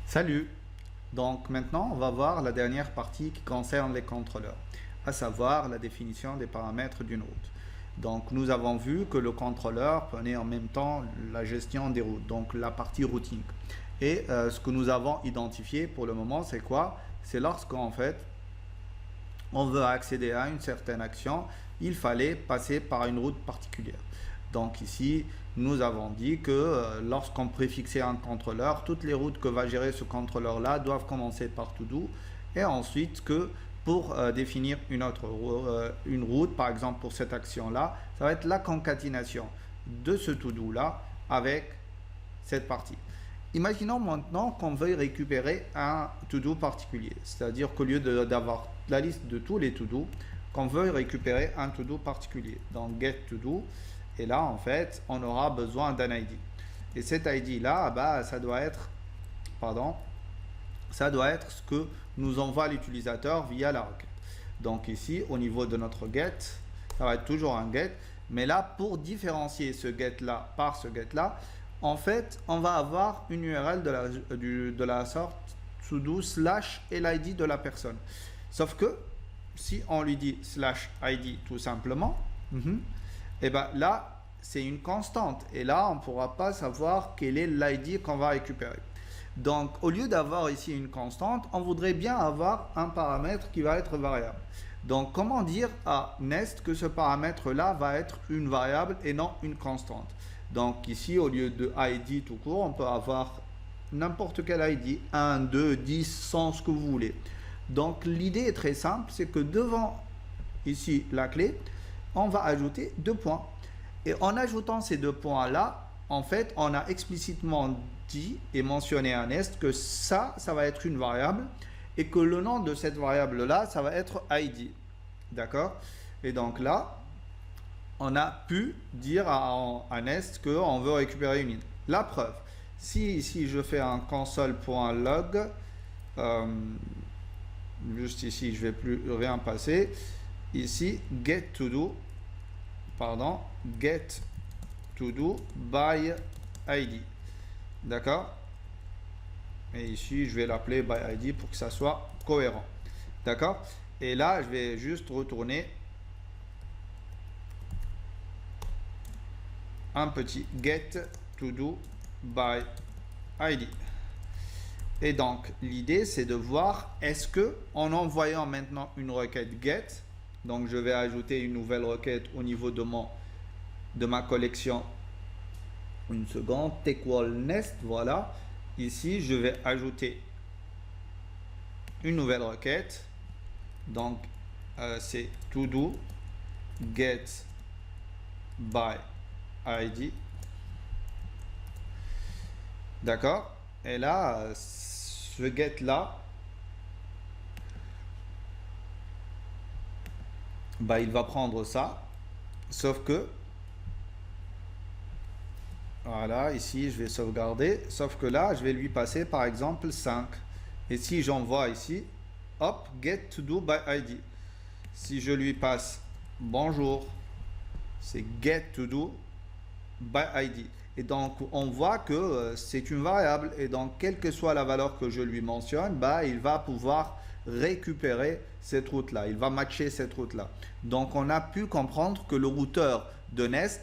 Salut! Donc maintenant, on va voir la dernière partie qui concerne les contrôleurs, à savoir la définition des paramètres d'une route. Donc nous avons vu que le contrôleur prenait en même temps la gestion des routes, donc la partie routing. Et ce que nous avons identifié pour le moment, c'est quoi? C'est lorsqu'en fait, on veut accéder à une certaine action, il fallait passer par une route particulière. Donc ici, nous avons dit que lorsqu'on préfixait un contrôleur, toutes les routes que va gérer ce contrôleur-là doivent commencer par to-do et ensuite que pour définir une route, par exemple pour cette action-là, ça va être la concaténation de ce to-do-là avec cette partie. Imaginons maintenant qu'on veuille récupérer un to-do particulier, c'est-à-dire qu'au lieu d'avoir la liste de tous les to-do, qu'on veuille récupérer un to-do particulier. Donc get to-do, et là en fait on aura besoin d'un ID. Et cet ID là, ça doit être ce que nous envoie l'utilisateur via la requête. Donc ici au niveau de notre get, ça va être toujours un get, mais là pour différencier ce get là par ce get là, en fait, on va avoir une URL de la sorte to-do / et l'ID de la personne. Sauf que si on lui dit /ID tout simplement, et là, c'est une constante. Et là, on ne pourra pas savoir quel est l'ID qu'on va récupérer. Donc, au lieu d'avoir ici une constante, on voudrait bien avoir un paramètre qui va être variable. Donc, comment dire à Nest que ce paramètre-là va être une variable et non une constante? Donc ici, au lieu de ID tout court, on peut avoir n'importe quel ID, 1, 2, 10, 100, ce que vous voulez. Donc l'idée est très simple, c'est que devant ici la clé, on va ajouter 2 points. Et en ajoutant ces 2 points-là, en fait, on a explicitement dit et mentionné à Nest que ça va être une variable et que le nom de cette variable-là, ça va être ID. D'accord? Et donc là, on a pu dire à Nest qu'on veut récupérer une ligne. La preuve, si ici je fais un console.log, juste ici je ne vais plus rien passer, ici get to do by ID. D'accord? Et ici je vais l'appeler by ID pour que ça soit cohérent. D'accord? Et là je vais juste retourner un petit get to do by ID. Et donc l'idée c'est de voir est-ce que en envoyant maintenant une requête get, donc je vais ajouter une nouvelle requête au niveau de ma collection, une seconde, equal nest, voilà, ici je vais ajouter une nouvelle requête, donc c'est to do get by ID. D'accord? Et là, ce get là, il va prendre ça. Sauf que, voilà, ici, je vais sauvegarder. Sauf que là, je vais lui passer, par exemple, 5. Et si j'envoie ici, hop, get to do by ID. Si je lui passe bonjour, c'est get to do by ID. Et donc, on voit que c'est une variable. Et donc, quelle que soit la valeur que je lui mentionne, il va pouvoir récupérer cette route-là. Il va matcher cette route-là. Donc, on a pu comprendre que le routeur de Nest,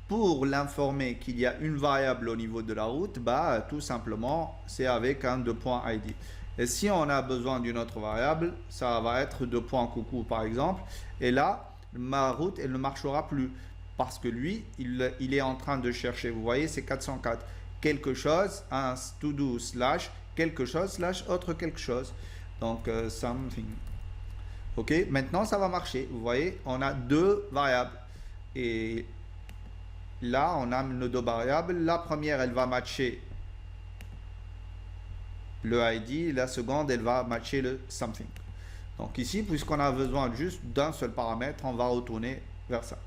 pour l'informer qu'il y a une variable au niveau de la route, tout simplement, c'est avec un 2.id. Et si on a besoin d'une autre variable, ça va être 2.coucou par exemple. Et là, ma route, elle ne marchera plus. Parce que lui, il est en train de chercher, vous voyez, c'est 404, quelque chose, un to-do / quelque chose / autre quelque chose. Donc, something. Ok, maintenant ça va marcher. Vous voyez, on a 2 variables. Et là, on a nos 2 variables. La première, elle va matcher le ID. La seconde, elle va matcher le something. Donc ici, puisqu'on a besoin juste d'un seul paramètre, on va retourner vers ça.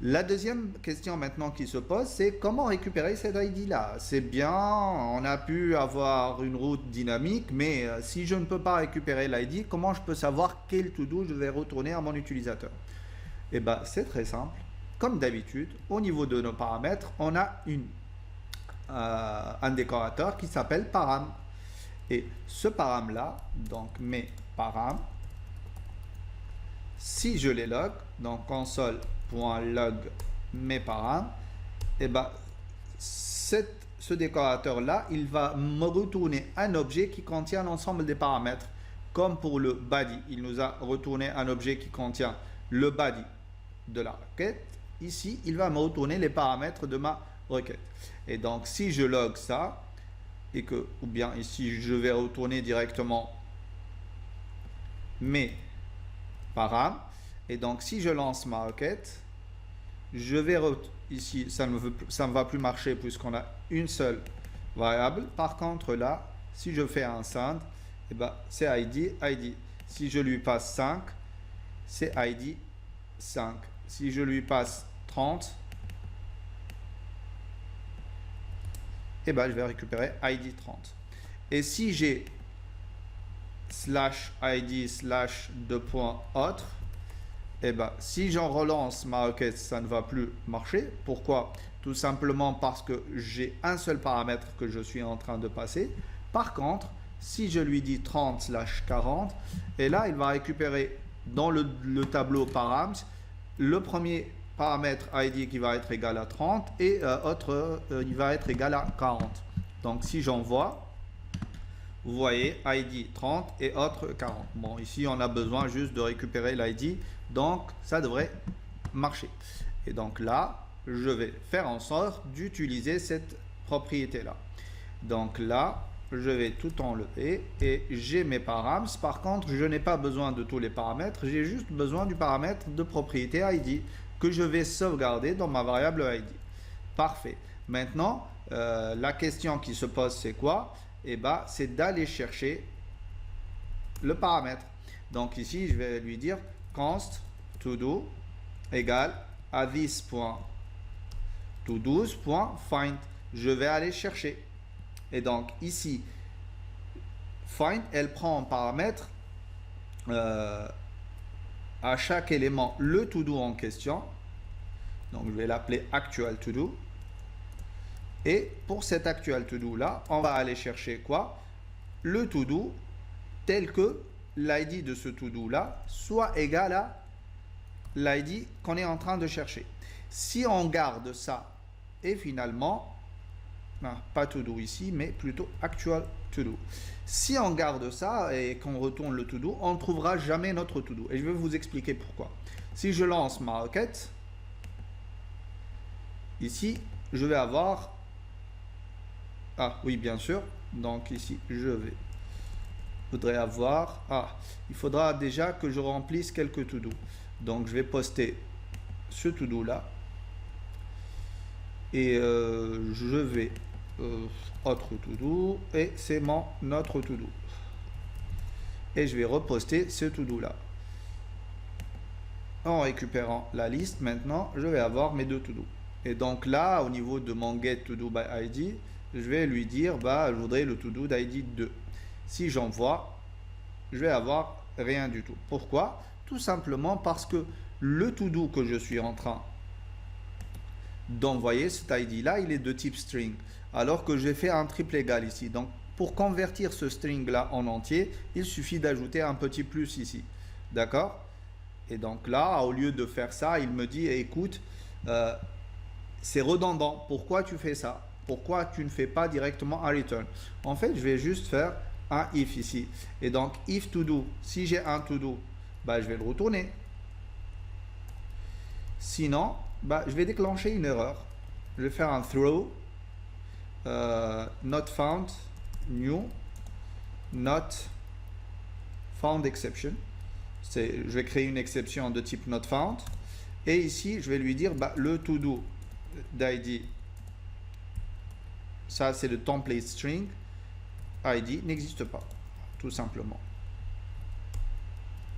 La deuxième question maintenant qui se pose, c'est comment récupérer cet ID-là? C'est bien, on a pu avoir une route dynamique, mais si je ne peux pas récupérer l'ID, comment je peux savoir quel to-do je vais retourner à mon utilisateur? Eh bien, c'est très simple. Comme d'habitude, au niveau de nos paramètres, on a un décorateur qui s'appelle param. Et ce param là, donc mes param, si je les log, donc console.log mes param, et ben ce décorateur là, il va me retourner un objet qui contient l'ensemble des paramètres. Comme pour le body, il nous a retourné un objet qui contient le body de la requête. Ici, il va me retourner les paramètres de ma requête. Et donc, si je log ça, et que, ou bien ici, je vais retourner directement mes param. Et donc, si je lance ma requête, je vais ici, ça ne va plus marcher puisqu'on a une seule variable. Par contre, là, si je fais un send, eh ben, c'est ID. Si je lui passe 5, c'est ID 5. Si je lui passe 30, eh ben, je vais récupérer ID 30. Et si j'ai /ID /2.autre, eh ben, si j'en relance ma requête, ça ne va plus marcher. Pourquoi? Tout simplement parce que j'ai un seul paramètre que je suis en train de passer. Par contre, si je lui dis 30/40, et là, il va récupérer dans le tableau params le premier paramètre ID qui va être égal à 30 et il va être égal à 40. Donc, si j'envoie, vous voyez ID 30 et autre 40. Bon, ici, on a besoin juste de récupérer l'ID, donc ça devrait marcher. Et donc là, je vais faire en sorte d'utiliser cette propriété-là. Donc là, je vais tout enlever et j'ai mes params. Par contre, je n'ai pas besoin de tous les paramètres, j'ai juste besoin du paramètre de propriété ID que je vais sauvegarder dans ma variable ID. Parfait. Maintenant, la question qui se pose, c'est quoi? Eh ben, c'est d'aller chercher le paramètre. Donc ici, je vais lui dire const todo égale à this.todos.find. Je vais aller chercher. Et donc ici, find, elle prend en paramètre à chaque élément le to-do en question. Donc je vais l'appeler actual to-do. Et pour cet actual to-do là, on va aller chercher quoi? Le to-do tel que l'ID de ce to-do là soit égal à l'ID qu'on est en train de chercher. Si on garde ça et finalement, non, pas to-do ici, mais plutôt actual to-do. Si on garde ça et qu'on retourne le to-do, on ne trouvera jamais notre to-do. Et je vais vous expliquer pourquoi. Si je lance ma requête, ici, je vais avoir... Ah oui, bien sûr. Donc ici, voudrais avoir... Ah, il faudra déjà que je remplisse quelques to-do. Donc je vais poster ce to-do là. Et je vais autre to-do et c'est mon autre to-do. Et je vais reposter ce to-do là. En récupérant la liste, maintenant, je vais avoir mes deux to-do. Et donc là, au niveau de mon get to-do by ID, je vais lui dire, bah, je voudrais le to-do d'ID 2. Si j'envoie, je vais avoir rien du tout. Pourquoi? Tout simplement parce que le to-do que je suis en train d'envoyer, cet ID là, il est de type string, alors que j'ai fait un triple égal ici. Donc pour convertir ce string là en entier, il suffit d'ajouter un petit plus ici, d'accord? Et donc là, au lieu de faire ça, il me dit, écoute, c'est redondant, pourquoi tu fais ça? Pourquoi tu ne fais pas directement un return? En fait, je vais juste faire un if ici. Et donc if to do, si j'ai un to do, bah, je vais le retourner. Sinon, bah, je vais déclencher une erreur. Je vais faire un throw, not found, new, not found exception. Je vais créer une exception de type not found. Et ici, je vais lui dire, bah, le to-do d'ID, ça c'est le template string, ID n'existe pas, tout simplement.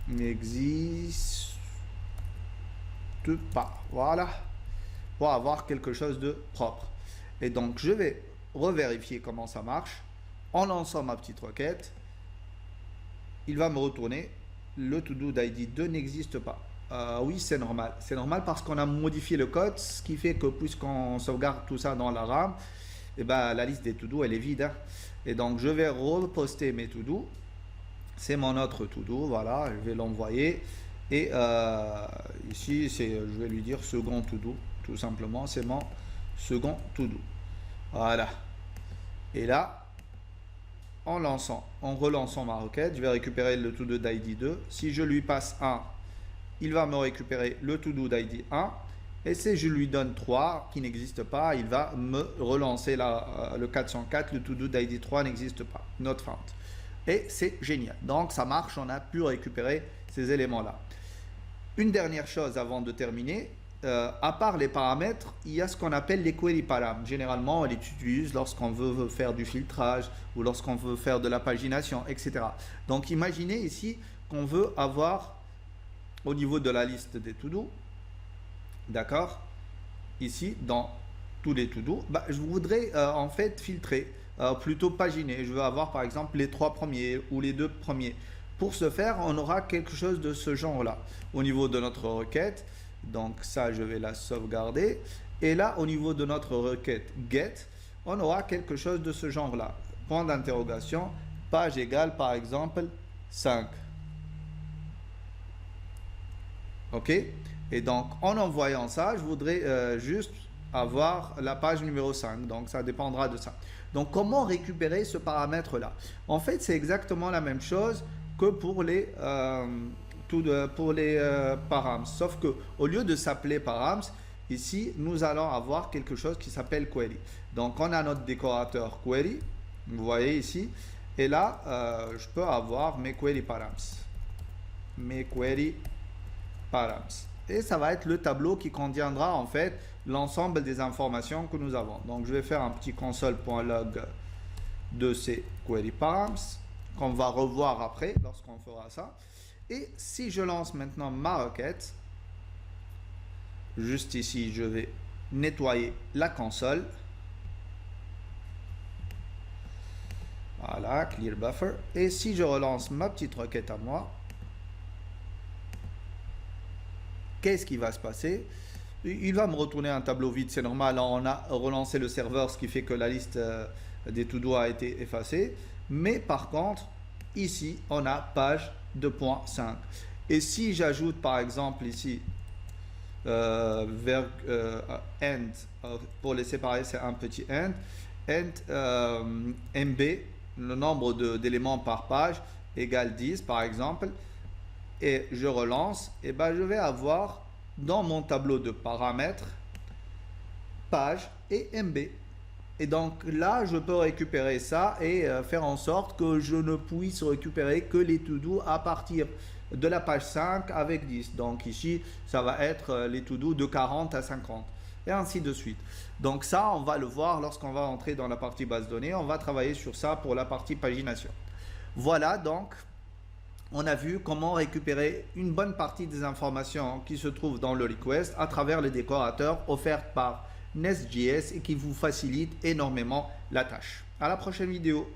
N'existe pas. Voilà. Pour avoir quelque chose de propre. Et donc, je vais revérifier comment ça marche. En lançant ma petite requête, il va me retourner le to-do d'ID 2 n'existe pas. Oui, c'est normal. C'est normal parce qu'on a modifié le code, ce qui fait que puisqu'on sauvegarde tout ça dans la RAM, et ben, la liste des to-do, elle est vide. Hein. Et donc, je vais reposter mes to-do. C'est mon autre to-do, voilà, je vais l'envoyer. Et ici, je vais lui dire second to-do, tout simplement, c'est mon second to-do. Voilà. Et là, en relançant ma requête, je vais récupérer le to-do d'ID 2. Si je lui passe 1, il va me récupérer le to-do d'ID 1. Et si je lui donne 3, qui n'existe pas, il va me relancer le 404. Le to-do d'ID 3 n'existe pas. Not found. Et c'est génial. Donc, ça marche. On a pu récupérer ces éléments-là. Une dernière chose avant de terminer. À part les paramètres, il y a ce qu'on appelle les query params. Généralement, on les utilise lorsqu'on veut faire du filtrage ou lorsqu'on veut faire de la pagination, etc. Donc, imaginez ici qu'on veut avoir au niveau de la liste des to-do, d'accord, ici dans tous les to-do, je voudrais en fait filtrer, plutôt paginer. Je veux avoir par exemple les 3 premiers ou les 2 premiers. Pour ce faire, on aura quelque chose de ce genre-là au niveau de notre requête. Donc ça, je vais la sauvegarder. Et là, au niveau de notre requête get, on aura quelque chose de ce genre-là. Point d'interrogation, page égale par exemple 5. OK? Et donc, en envoyant ça, je voudrais juste avoir la page numéro 5. Donc, ça dépendra de ça. Donc, comment récupérer ce paramètre-là? En fait, c'est exactement la même chose que pour les params. Sauf que au lieu de s'appeler params, ici, nous allons avoir quelque chose qui s'appelle query. Donc, on a notre décorateur query. Vous voyez ici. Et là, je peux avoir mes query params. Mes query params. Et ça va être le tableau qui contiendra en fait l'ensemble des informations que nous avons. Donc, je vais faire un petit console.log de ces query params qu'on va revoir après lorsqu'on fera ça. Et si je lance maintenant ma requête, juste ici, je vais nettoyer la console. Voilà, clear buffer. Et si je relance ma petite requête à moi, qu'est-ce qui va se passer? Il va me retourner un tableau vide, c'est normal. On a relancé le serveur, ce qui fait que la liste des to-do a été effacée. Mais par contre, ici, on a page 2.5. Et si j'ajoute par exemple ici end, pour les séparer, c'est un petit end MB, le nombre d'éléments par page égale 10 par exemple, et je relance, et je vais avoir dans mon tableau de paramètres page et MB. Et donc là, je peux récupérer ça et faire en sorte que je ne puisse récupérer que les to-do à partir de la page 5 avec 10. Donc ici, ça va être les to-do de 40 à 50 et ainsi de suite. Donc ça, on va le voir lorsqu'on va entrer dans la partie base de données. On va travailler sur ça pour la partie pagination. Voilà, donc on a vu comment récupérer une bonne partie des informations qui se trouvent dans le request à travers les décorateurs offerts par Nest.js et qui vous facilite énormément la tâche. À la prochaine vidéo.